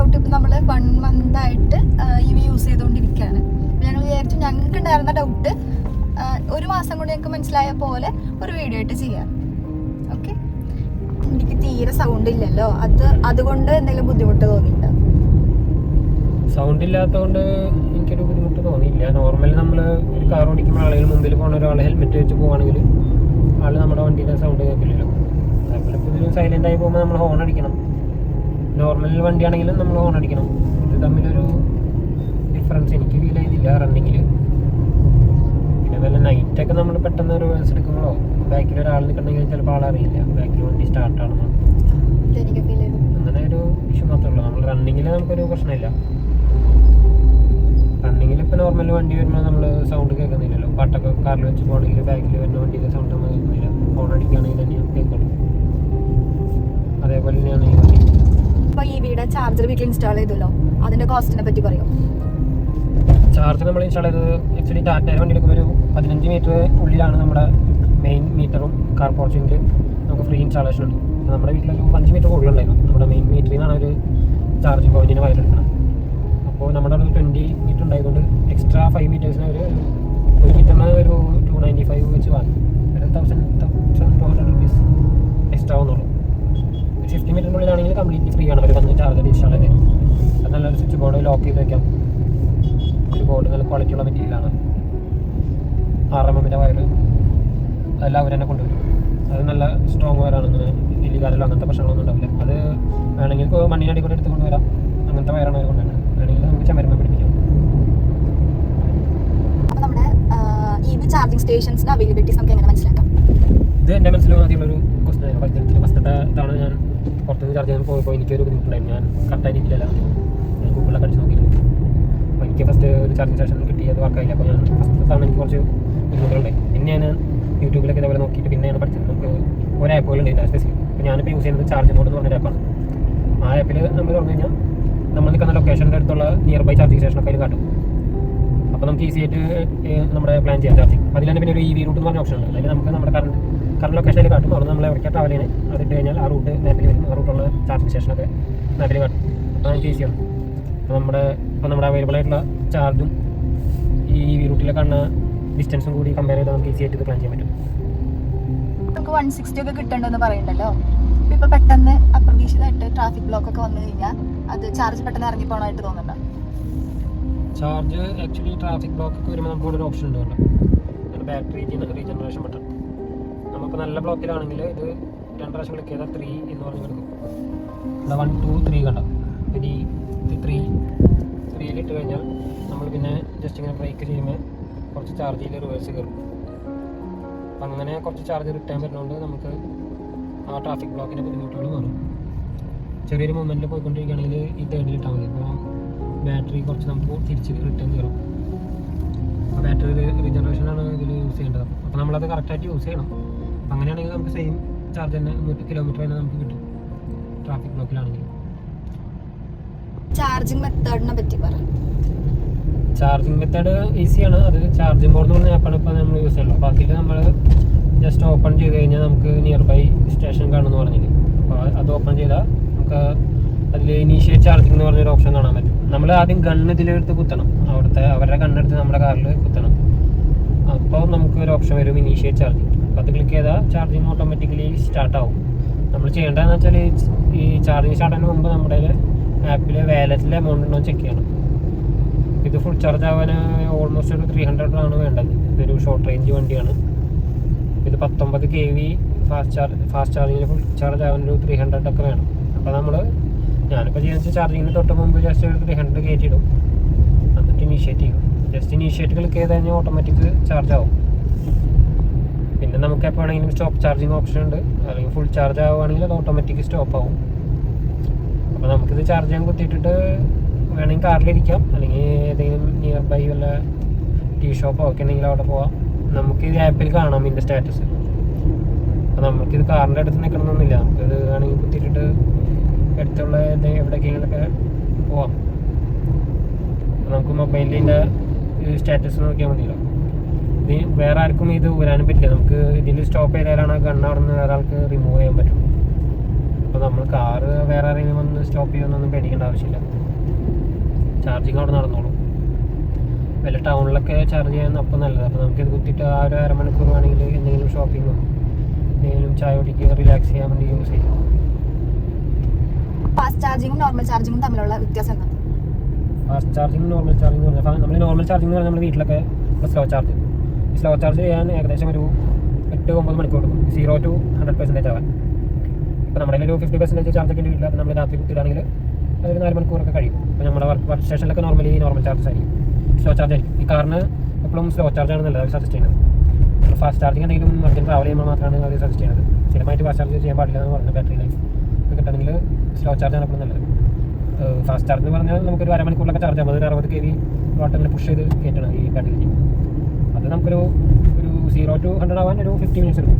Doubt. ഇപ്പം നമ്മൾ 1 month ആയിട്ട് EV യൂസ് ചെയ്തുകൊണ്ടിരിക്കുകയാണ്. ഞങ്ങൾ വിചാരിച്ചു ഞങ്ങൾക്ക് ഉണ്ടായിരുന്ന ഡൗട്ട് 1 മാസം കൊണ്ട് ഞങ്ങൾക്ക് മനസ്സിലായ പോലെ ഒരു വീഡിയോ ആയിട്ട് ചെയ്യാം. ഓക്കെ. എനിക്ക് തീരെ സൗണ്ട് ഇല്ലല്ലോ, അതുകൊണ്ട് എന്തെങ്കിലും ബുദ്ധിമുട്ട് തോന്നിയിട്ടുണ്ടോ? സൗണ്ട് ഇല്ലാത്തതുകൊണ്ട് എനിക്കൊരു ബുദ്ധിമുട്ട് തോന്നിയില്ല. നോർമലി നമ്മൾ ഒരു കാർ ഓടിക്കുമ്പോൾ ആളുകൾ മുമ്പിൽ പോകുന്ന ഒരാൾ ഹെൽമെറ്റ് വെച്ച് പോവുകയാണെങ്കിൽ ആൾ നമ്മുടെ വണ്ടിയുടെ സൗണ്ട് കേൾക്കില്ലല്ലോ. അതേപോലെ ഇപ്പോൾ ഇതിൽ സൈലൻ്റ് ആയി പോകുമ്പോൾ നമ്മൾ ഹോൺ അടിക്കണം. നോർമൽ വണ്ടിയാണെങ്കിലും നമ്മൾ ഹോൺ അടിക്കണം. ഇത് തമ്മിലൊരു ഡിഫറൻസ് എനിക്ക് ഫീൽ ചെയ്തില്ല റണ്ണിങ്ങിൽ. പിന്നെ അതുപോലെ നൈറ്റൊക്കെ നമ്മൾ പെട്ടെന്ന് റിവേഴ്സ് എടുക്കുമ്പോഴോ ബാക്കിൽ ഒരാൾ നിൽക്കണമെങ്കിൽ ചിലപ്പോൾ ആളറിയില്ല ബാക്കിൽ വണ്ടി സ്റ്റാർട്ടാണെന്ന്. അങ്ങനെ ഒരു ഇഷ്യൂ മാത്രമേ ഉള്ളൂ. നമ്മൾ റണ്ണിങ്ങിൽ നമുക്കൊരു പ്രശ്നമില്ല. റണ്ണിങ്ങിൽ ഇപ്പോൾ നോർമൽ വണ്ടി വരുമ്പോൾ നമ്മൾ സൗണ്ട് കേൾക്കുന്നില്ലല്ലോ. പാട്ടൊക്കെ കാറിൽ വെച്ച് പോകണമെങ്കിൽ ബാക്കിൽ വരുന്ന വണ്ടിയിലെ സൗണ്ട് നമ്മൾ കേൾക്കുന്നില്ല. ഹോൺ അടിക്കുകയാണെങ്കിൽ തന്നെ കേൾക്കുള്ളൂ. അതേപോലെ തന്നെയാണ് ഈ വണ്ടി. ഇപ്പോൾ EVയുടെ ചാർജർ വീട്ടിൽ ഇൻസ്റ്റാൾ ചെയ്തല്ലോ, അതിൻ്റെ കോസ്റ്റിനെ പറ്റി പറയും. ചാർജർ നമ്മൾ ഇൻസ്റ്റാൾ ചെയ്തത് ആക്ച്വലി ടാറ്റയുടെ വണ്ടി എടുക്കുമ്പോൾ ഒരു 15 മീറ്റർ ഉള്ളിലാണ് നമ്മുടെ മെയിൻ മീറ്ററും കാർ പോർച്ചിങ്ങിൽ നമുക്ക് ഫ്രീ ഇൻസ്റ്റാളേഷൻ ഉണ്ട്. നമ്മുടെ വീട്ടിലൊരു 5 മീറ്റർ കൂടുതലുണ്ടായിരുന്നു. നമ്മുടെ മെയിൻ മീറ്ററിൽ നിന്നാണ് ഒരു ചാർജിങ് പോയിന്റിന് വയറെടുക്കണം. അപ്പോൾ നമ്മുടെ അവിടെ 20 മീറ്റർ ഉണ്ടായതുകൊണ്ട് എക്സ്ട്രാ 5 മീറ്റേഴ്സിന് ഒരു മീറ്ററിന് ഒരു 295 വെച്ച് വാങ്ങി. ഒരു 1200 rupees എക്സ്ട്രാ വന്നുള്ളൂ. 50 മീറ്ററിനുള്ളിലാണെങ്കിൽ കംപ്ലീറ്റ്ലി ഫ്രീ ആണ്. അവർ വന്ന് ചാർജർ ഇൻസ്റ്റാൾ ചെയ്ത് അത് നല്ലൊരു സ്വിച്ച് ബോർഡ് ലോക്ക് ചെയ്ത് വയ്ക്കാം. ഒരു ബോർഡ് നല്ല ക്വാളിറ്റിയുള്ള മെറ്റീരിയലാണ്. 6mm വയർ അതെല്ലാം അവർ തന്നെ കൊണ്ടുവരും. അത് നല്ല സ്ട്രോങ് വയറാണ്. അങ്ങനെ ഇല്ലിക്കാരല്ലോ അങ്ങനത്തെ പ്രശ്നങ്ങളൊന്നും ഉണ്ടാവില്ല. അത് വേണമെങ്കിൽ മണ്ണിനടി കൂടെ എടുത്ത് കൊണ്ടുവരാം. അങ്ങനത്തെ വയറാണ് അവർ കൊണ്ടുവരുന്നത്. വേണമെങ്കിൽ നമുക്ക് ചമരമ പിടിപ്പിക്കാം. അപ്പോൾ നമ്മുടെ EV ചാർജിങ് സ്റ്റേഷൻസിൻ്റെ അവൈലബിലിറ്റീസ് നമുക്ക് എങ്ങനെ മനസ്സിലാക്കാം? ഇത് എൻ്റെ മനസ്സിലും ആദ്യമുള്ളൊരു ക്വസ്റ്റൻ. ഫസ്റ്റത്തെ ഇതാണ് ഞാൻ പുറത്തുനിന്ന് ചാർജ് ചെയ്യാൻ പോയപ്പോൾ എനിക്കൊരു ബുദ്ധിമുട്ടുണ്ടായിരുന്നു. ഞാൻ കറക്റ്റായ രീതിയിലല്ല ഞാൻ ഗൂഗിളിലൊക്കെ അടിച്ച് നോക്കിയിരുന്നു. അപ്പോൾ എനിക്ക് ഫസ്റ്റ് ഒരു ചാർജിങ് സ്റ്റേഷൻ കിട്ടി, അത് വർക്കായില്ല. അപ്പോൾ ഞാൻ ഫസ്റ്റ് തവണ എനിക്ക് കുറച്ച് ബുദ്ധിമുട്ടുണ്ടായി. പിന്നെ ഞാൻ യൂട്യൂബിലൊക്കെ ഇതേപോലെ നോക്കിയിട്ട് പിന്നെയാണ് പഠിച്ചത്. നമുക്ക് ഒരു ആപ്പുകളുണ്ട് ഇതിൻ്റെ സ്പെസിഫിക്. അപ്പോൾ ഞാനിപ്പോൾ യൂസ് ചെയ്യുന്നത് ചാർജ് മോഡ് എന്ന് പറഞ്ഞൊരു ആപ്പാണ്. ആ ആപ്പിൽ നമ്മൾ പറഞ്ഞു കഴിഞ്ഞാൽ നമ്മൾ നിൽക്കുന്ന ലൊക്കേഷൻ്റെ അടുത്തുള്ള നിയർ ബൈ ചാർജിങ് സ്റ്റേഷനൊക്കെ അതിൽ കാട്ടും. അപ്പോൾ നമുക്ക് ഈസി ആയിട്ട് നമ്മുടെ പ്ലാൻ ചെയ്യാം ചാർജിങ്. അതിൽ തന്നെ പിന്നെ ഒരു EV റൂട്ട് എന്ന് പറഞ്ഞ ഓപ്ഷൻ ഉണ്ട്. അതിൽ നമുക്ക് നമ്മുടെ കറണ്ട് ലൊക്കേഷനിൽ കാട്ടും. അവിടെ നമ്മൾ എവിടേക്കാണ് ട്രാവൽ ചെയ്യുന്നത് അതിട്ട് കഴിഞ്ഞാൽ ആ റൂട്ട് മാപ്പിൽ വരും. ആ റൂട്ടുള്ള ചാർജിങ് സ്റ്റേഷനൊക്കെ മാപ്പിൽ കാട്ടും. അപ്പോൾ നമുക്ക് ഈസിയാണ്. അപ്പോൾ നമ്മുടെ അവൈലബിൾ ആയിട്ടുള്ള ചാർജും ഈ EV റൂട്ടിലെ കാണുന്ന ഡിസ്റ്റൻസും കൂടി കമ്പയർ ചെയ്താൽ നമുക്ക് ഈസി ആയിട്ട് ഇത് പ്ലാൻ ചെയ്യാൻ പറ്റും. നമുക്ക് 160 ഒക്കെ കിട്ടണ്ടെന്ന് പറയുന്നുണ്ടല്ലോ. ഇപ്പോൾ പെട്ടെന്ന് അപ്രതീക്ഷിതമായിട്ട് ട്രാഫിക് ബ്ലോക്ക് ഒക്കെ വന്നു കഴിഞ്ഞാൽ അത് ചാർജ് പെട്ടെന്ന് ഇറങ്ങി പോകണമായിട്ട് തോന്നുന്നുണ്ടോ? ചാർജ് ആക്ച്വലി ട്രാഫിക് ബ്ലോക്ക് ഒക്കെ വരുമ്പോൾ നമുക്ക് ഒരു ഓപ്ഷൻ ഉണ്ട് കേട്ടോ. Battery regeneration button. നമുക്ക് നല്ല ബ്ലോക്കിലാണെങ്കിൽ ഇത് 2 പ്രാവശ്യം ക്ലിക്ക് ചെയ്താൽ 3 എന്ന് പറഞ്ഞ് കിടക്കും. ഇവിടെ 1 2 3 കണ്ടോ. ഇനി ഇത് 3 ഇട്ട് കഴിഞ്ഞാൽ നമ്മൾ പിന്നെ ജസ്റ്റ് ഇങ്ങനെ ബ്രേക്ക് ചെയ്യുമ്പോൾ കുറച്ച് ചാർജിൽ റിവേഴ്സ് കയറും. അപ്പം അങ്ങനെ കുറച്ച് ചാർജ് റിട്ടേൺ വരുന്നതുകൊണ്ട് നമുക്ക് ആ ട്രാഫിക് ബ്ലോക്കിൻ്റെ ബുദ്ധിമുട്ടുകൾ മാറും. ചെറിയൊരു മൂവ്മെൻറ്റിൽ പോയിക്കൊണ്ടിരിക്കുകയാണെങ്കിൽ ഈ 3rd ഇട്ടാൽ മതി. അപ്പോൾ ബാറ്ററി കുറച്ച് നമുക്ക് തിരിച്ച് റിട്ടേൺ കയറും. അപ്പോൾ ബാറ്ററി റീജനറേഷനാണ് ഇതിൽ യൂസ് ചെയ്യേണ്ടത്. അപ്പോൾ നമ്മളത് കറക്റ്റായിട്ട് യൂസ് ചെയ്യണം. അപ്പം അങ്ങനെയാണെങ്കിൽ നമുക്ക് സെയിം ചാർജ് തന്നെ 100 കിലോമീറ്റർ തന്നെ നമുക്ക് കിട്ടും ട്രാഫിക് ബ്ലോക്കിലാണെങ്കിൽ. ചാർജിങ് മെത്തേഡിനെ പറ്റി പറയാം. ചാർജിങ് മെത്തേഡ് ഈസിയാണ്. അത് ചാർജിങ് ബോർഡ് എന്ന് പറഞ്ഞ ആപ്പാണ് ഇപ്പോൾ നമ്മൾ യൂസ് ചെയ്യുള്ളൂ. അപ്പോൾ അതിൽ നമ്മൾ ജസ്റ്റ് ഓപ്പൺ ചെയ്ത് കഴിഞ്ഞാൽ നമുക്ക് നിയർ ബൈ സ്റ്റേഷൻ കാണുമെന്ന് പറഞ്ഞില്ല. അപ്പോൾ അത് ഓപ്പൺ ചെയ്താൽ നമുക്ക് അതിൽ ഇനീഷ്യേറ്റ് ചാർജിങ് എന്ന് പറഞ്ഞൊരു ഓപ്ഷൻ കാണാൻ പറ്റും. നമ്മൾ ആദ്യം ഗണ്ണ് ഇതിലെടുത്ത് കുത്തണം. അവരുടെ ഗണ്ണെടുത്ത് നമ്മുടെ കാറിൽ കുത്തണം. അപ്പോൾ നമുക്ക് ഒരു ഓപ്ഷൻ വരും ഇനീഷ്യേറ്റ് ചാർജിങ്. അപ്പോൾ അത് ക്ലിക്ക് ചെയ്താൽ ചാർജിങ് ഓട്ടോമാറ്റിക്കലി സ്റ്റാർട്ടാവും. നമ്മൾ ചെയ്യേണ്ടതെന്ന് വെച്ചാൽ ഈ ചാർജിങ് സ്റ്റാർട്ടിന് മുമ്പ് നമ്മുടെ ആപ്പിൽ വാലറ്റിലെ എമൗണ്ട് ഉണ്ടോ ചെക്ക് ചെയ്യണം. ഇത് ഫുൾ ചാർജ് ആവാൻ ഓൾമോസ്റ്റ് ഒരു 300 ആണ് വേണ്ടത്. ഇതൊരു ഷോർട്ട് റേഞ്ച് വണ്ടിയാണ്. ഇത് 19 kV ഫാസ്റ്റ് ചാർജിങ്ങിൽ ഫുൾ ചാർജ് ആവാൻ ഒരു 300 ഒക്കെ വേണം. അപ്പോൾ ഞാനിപ്പോൾ ചെയ്യുന്ന ചാർജിങ്ങിന് തൊട്ട് മുമ്പ് ജസ്റ്റ് ഒരു 300 കയറ്റിയിടും. എന്നിട്ട് ഇനീഷ്യേറ്റ് ചെയ്യും. ജസ്റ്റ് ഇനീഷ്യേറ്റ് ക്ലിക്ക് ചെയ്ത് കഴിഞ്ഞാൽ ഓട്ടോമാറ്റിക് ചാർജ് ആവും. പിന്നെ നമുക്ക് എപ്പോൾ വേണമെങ്കിലും സ്റ്റോപ്പ് ചാർജിങ് ഓപ്ഷൻ ഉണ്ട്. അല്ലെങ്കിൽ ഫുൾ ചാർജ് ആവുകയാണെങ്കിൽ അത് ഓട്ടോമാറ്റിക് സ്റ്റോപ്പ് ആവും. അപ്പോൾ നമുക്കിത് ചാർജ് ചെയ്യാൻ കുത്തിയിട്ടിട്ട് വേണമെങ്കിൽ കാറിലിരിക്കാം. അല്ലെങ്കിൽ ഏതെങ്കിലും നിയർ ബൈ വല്ല ടീ ഷോപ്പോ ഒക്കെ ഉണ്ടെങ്കിൽ അവിടെ പോവാം. നമുക്ക് ഇത് ആപ്പിൽ കാണാം ഇതിൻ്റെ സ്റ്റാറ്റസ്. അപ്പോൾ നമുക്കിത് കാറിൻ്റെ അടുത്ത് നിൽക്കണമെന്നൊന്നുമില്ല. നമുക്കിത് വേണമെങ്കിൽ കുത്തിയിട്ടിട്ട് അടുത്തുള്ള എവിടേക്കെങ്കിലൊക്കെ പോവാം. നമുക്ക് മൊബൈലിൽ ഇതിൻ്റെ സ്റ്റാറ്റസ് നോക്കിയാൽ മതിയല്ലോ. ഇത് വേറെ ആർക്കും ഇത് ഊരാനും പറ്റില്ല. നമുക്ക് ഇതിൽ സ്റ്റോപ്പ് ചെയ്താലാണ് ആ ഗണ്ണ് അവിടെ നിന്ന് വേറെ ആൾക്ക് റിമൂവ് ചെയ്യാൻ പറ്റും. അപ്പോൾ നമ്മൾ കാറ് വേറെ ആരെങ്കിലും വന്ന് സ്റ്റോപ്പ് ചെയ്യുമെന്നൊന്നും പേടിക്കേണ്ട ആവശ്യമില്ല. ചാർജിങ് അവിടെ നടന്നോളും. വല്ല ടൗണിലൊക്കെ ചാർജ് ചെയ്യാൻ അപ്പം നല്ലത്. അപ്പോൾ നമുക്ക് ഇത് കുത്തിയിട്ട് ആ ഒരു അരമണിക്കൂർ വേണമെങ്കിൽ എന്തെങ്കിലും ഷോപ്പിങ്ങോ എന്തെങ്കിലും ചായ കുടിക്കുക റിലാക്സ് ചെയ്യാൻ വേണ്ടി യൂസ് ചെയ്യും. ഫാസ്റ്റ് ചാർജിങ്ങും നോർമൽ ചാർജിങ്ങും തമ്മിലുള്ള വ്യത്യാസം എന്താ? ഫാസ്റ്റ് ചാർജിങ് നോർമൽ ചാർജിങ് എന്ന് പറഞ്ഞാൽ നമ്മൾ നോർമൽ ചാർജിങ് എന്ന് പറഞ്ഞാൽ നമ്മുടെ വീട്ടിലൊക്കെ സ്ലോ ചാർജ്. ഈ സ്ലോ ചാർജ് ചെയ്യാൻ ഏകദേശം ഒരു 8-9 മണിക്കൂർ എടുക്കും 0 to 100% ആവാൻ. ഇപ്പോൾ നമ്മുടെ ഒരു 50% ചാർജൊക്കെ ഉണ്ട് വീട്ടിൽ. അപ്പോൾ നമ്മൾ രാത്രി കുത്തിയിടാണെങ്കിൽ അതൊരു 4 മണിക്കൂറൊക്കെ കഴിയും. അപ്പോൾ നമ്മുടെ വർക്ക് സ്റ്റേഷനിലൊക്കെ നോർമൽ ചാർജസ് ആയിരിക്കും, സ്ലോ ചാർജ് ആയിരിക്കും. ഈ കാറിന് എപ്പോഴും സ്ലോ ചാർജാണ് നല്ലത് സജസ്റ്റ് ചെയ്യുന്നത്. ഫാസ്റ്റ് ചാർജിങ് എന്തെങ്കിലും അർജൻറ്റ് ട്രാവൽ ചെയ്യുമ്പോൾ മാത്രമാണ് അവർ സജസ്റ്റ് ചെയ്യുന്നത്. സ്ഥിരമായിട്ട് ഫാസ്റ്റ് ചാർജ് ചെയ്യാൻ പാടില്ല എന്ന് പറഞ്ഞത് ബാറ്ററി ലൈഫ് കിട്ടണമെങ്കിൽ സ്ലോ ചാർജാണ് എപ്പോഴും നല്ലത്. ഫാസ്റ്റ് ചാർജ് എന്ന് പറഞ്ഞാൽ നമുക്കൊരു അരമണിക്കൂറിലൊക്കെ ചാർജ് ആകുമ്പോൾ ഒരു 60 kV വാട്ട് അങ്ങനെ പുഷ് ചെയ്ത് കയറ്റണം ഈ ബാറ്ററിക്ക്. അത് നമുക്കൊരു 0 to 100 ആവാൻ ഒരു 50 minutes എടുക്കും.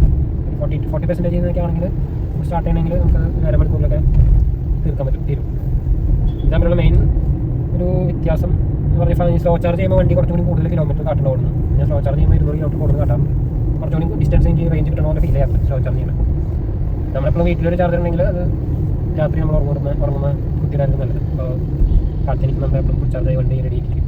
ഒരു 40% എന്നൊക്കെ ആണെങ്കിൽ സ്റ്റാർട്ട് ചെയ്യണമെങ്കിൽ നമുക്ക് ഒരു അരമണിക്കൂറിലൊക്കെ തീരും. ഇത് തമ്മിലുള്ള മെയിൻ ഒരു വ്യത്യാസം എന്ന് പറഞ്ഞാൽ സ്ലോ ചാർജ് ചെയ്യുമ്പോൾ വണ്ടി കുറച്ചുകൂടി കൂടുതൽ കിലോമീറ്റർ കാട്ടുന്ന ഓടുന്നു. ഞാൻ സ്ലോ ചാർജ് ചെയ്യുമ്പോൾ 200 കിലോമീറ്റർ കൂടുതൽ കാട്ടാറുണ്ട്. കുറച്ചുകൂടി ഡിസ്റ്റൻസ് എനിക്ക് റേഞ്ച് കിട്ടണ പോലെ ഫീൽ ചെയ്യാറുണ്ട് സ്ലോ ചാർജ് ചെയ്യുമ്പോൾ. നമ്മളിപ്പോൾ വീട്ടിലൊരു ചാർജർ ഉണ്ടെങ്കിൽ അത് രാത്രി നമ്മൾ ഉറങ്ങുന്ന കുത്തിയിടാനും നല്ലത്. അപ്പോൾ കാത്തിരിക്കും നമ്മൾ എപ്പോഴും ഫുൾ ചാർജ് ആയി വണ്ടി റെഡി ആയിരിക്കും.